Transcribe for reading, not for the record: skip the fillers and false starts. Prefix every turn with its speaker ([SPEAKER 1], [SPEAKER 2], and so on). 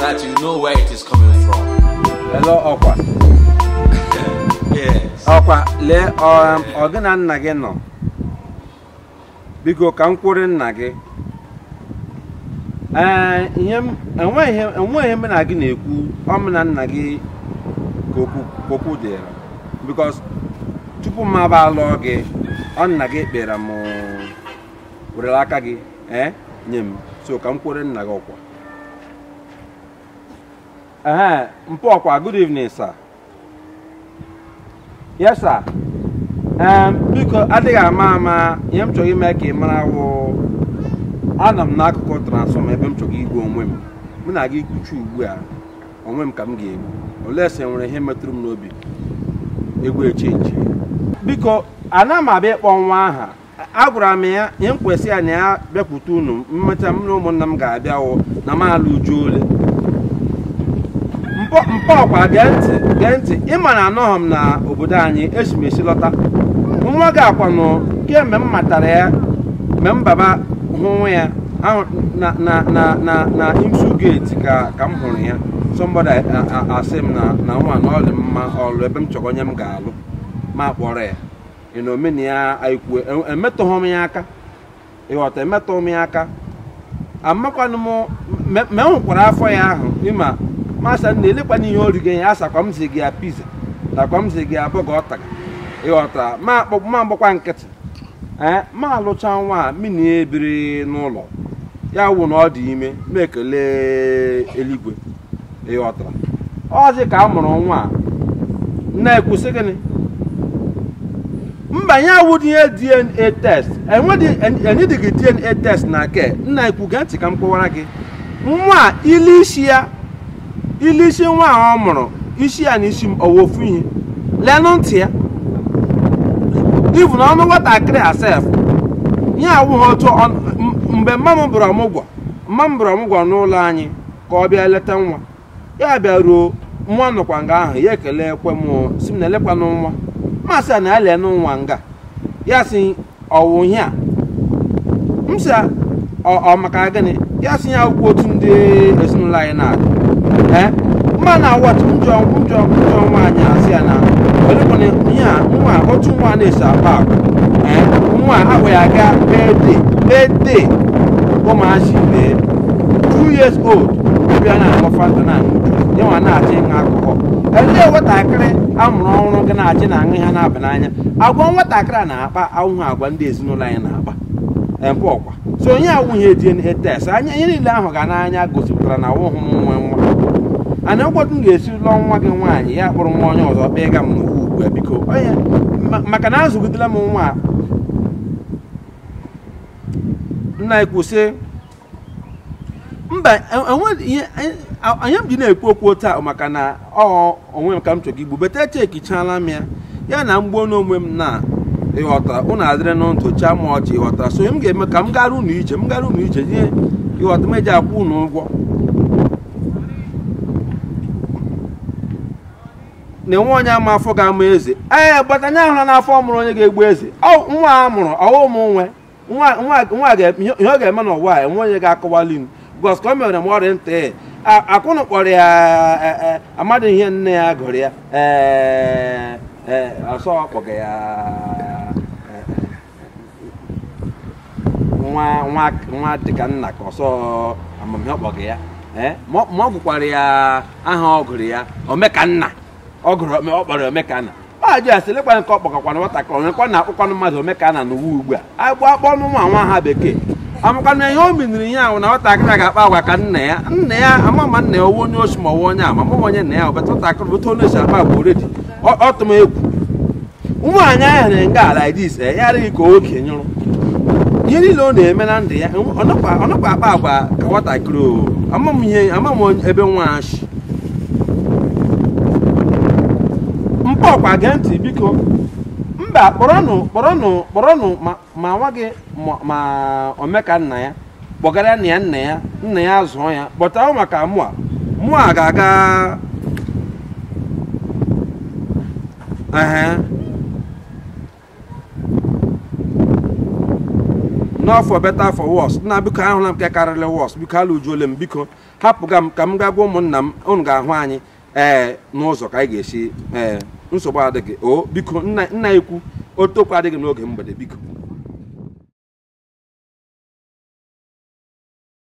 [SPEAKER 1] that you know where it is coming from.
[SPEAKER 2] Hello, Okwa.
[SPEAKER 1] Yes.
[SPEAKER 2] Okwa, le ogana nna gị nọ. Biko ka m kwere nna gị. Enweghị m na gị na-ekwu ọ na nna gị kokwu dịra. Because tupu m abalụ gị, ọ nna gị kpere m were aka gị, nye m. So ka m kwere nna gị Okwa. Mpo Okwa, good evening, sir. Yes, sir. Because adịghị ama ihe m chọrọ ime ka ị mara wụ ana m n'akụkụ transform ebe m chọrọ igwe onwe m. M na-aga ikwuchi ugbu a onwe m ka m ga-egbu. Olese nwere ihe metụrụ m n'obi. Egwu echenji. Biko ana m abịa ịkpọ nwa aha. Agwara m ya ihe m kwesị ya na ya bịakwute unu mmecha m na ụmụnna m ga-abịa wụ na m alụ uju ole. Mpo Okwa gee ntị ịma na anọghị m na obodo anyị esi lọta nwa gị akwanụ kemgbe m matara ya mgbe m baba hụ ya na Imsu Gate ka m hụrụ ya somebody asị m na nwa na ọlị mma ọlụ ebe m chọrọ onye m ga-alụ ma kpọrọ ya omeni ya aikwu emetụghị m ya aka ịghọta emetụghị m ya aka amakwanụ m hụkwara afọ ya ahụ ịma Masa na-elekwa n'ihe orige ya asakwa m si gị ya pizza nakwa m si gị ya bọga ọtaga ịghọtara ma agbakwa nkịtị ma alụcha nwa mini ebiri n'ụlọ ya wụ na ọ dị ime ma ekele eluigwe ịghọtara ọzi ka a mụrụ nwa na-ekwusị gịnị mba ya wụ ihe DNA test enwedịghị DNA test na ke nna ekwu gee ntị ka m kpọwara gị nwa ilisi nwa ahụ ọ mụrụ isi ya na isi m owofu ihe lenụ ntị ya ivu na ọnụ nwatakịrị asef ihe awụghị otu mgbe mma m bụrụ ọmụgwọ n'ụlọ anyị ka ọ bịa leta nwa ya bịa ruo nwa nọkwa nga ahụ ya ekele ekwe m si m na-elekwanụ nwa masị a na ya lenụ nwa nga ya si ọwụ ihe a m si ọ maka gịnị ya si ya akwụkwọ otu ndị ezinụlọ anyị na-adị mma na-awọtụ njọ nwaanyị asị ya na olekwana ihe a nwa otu nwa na-esi akpa agwa nwa ahụ ya ga ede ụmụazị mee 2 years old bịa na-aṅụ fanta na aṅụ nwa na-achị ịṅụ akụkọ elee nwatakịrị amụrụ ọhụrụ gị na-achị na aṅụ ha na-aba n'anya agwa nwatakịrị a na-akpa ahụhụ agwa ndị ezinụlọ anyị na-akpa Mpo Okwa so onye awụghị DNA test anya ihe niile ahụ ga n'anya gosipụtara na awụghị m nwe nwa ana ụkwọtụ m ga-esi lụọ nwa gị nwaanyị ya kpụrụ nwa onye ọzọ kpịga m n'ugwu ugbu a biko onye maka na azụgidela m nwa nna ekwusị mba onye m ji na-ekwu okwu taa maka na onwe m ka m chọrọ igbu bete chekichala m ya na mgbo n'onwe m na ịghọtara ụnụ adịrị na ntụcha ma ọchị ịghọtara so m ga-eme ka m gara ụnụ ije ihe ịghọta m eji akwụ ụnụ ụgwọ na-enwe onye ama afọ ga-ama eze gbatanye ahụra n'afọ ọmụrụ onye ga-egbu eze nwa a mụrụ ọwụ m nwa ihe ọ ga-eme n'ụwa a enwe onye ga-akọwali m bikos ka o mere m ọrịa ntị akwụnụ kpọrọ ya amadị ihe nne ya gụrụ ya ọsọ kpọga ya nwa dịka nna ka ọsọ amamihe ọkpọga ya ma ọ gụkwara ya aha ọ gụrụ ya Omekanna ọ kpọrọ Omekanna ajụ ya selekwana nke ọ kpọkakwana nwatakịrị onyekwa na akpụkwanụ mmadụ Omekanna n'uwe ugbu a akpọ ọnụ nwa ha bekee amakwana ihe o miniri ihe ahụ na nwatakịrị ga-akpa agwa ka nna ya amama nna ya owe onye ochi ma ọwa onye ama ma onye nna ya ọbata nwatakịrị otu onye esi akpa agwa oredi ọtụm egwu nwaanyị ahụ na nga ala idis ya adịghị ka oke nyụrụ ihe niile ọ na-eme na ndụ ya ọ nakwa akpa agwa ka nwatakịrị amam ebe nwa shi Mpo Okwa gee ntị biko mba kpọrọnụ ma nwa gị ma Omekanna ya kpọgara nna ya zụọ ya kpọtaụ maka mụ a ga-aga no for better for worse na biko ahụla m nke karịrị worse biko alụjuole m biko hapụga m ka m ga gwa ụmụnna m unu ga-ahụ anyị n'ụzọ ka anyị ga-esi nsogbu adịghị o biko nna ikwu otokwa adịghị n'oge mgbede biko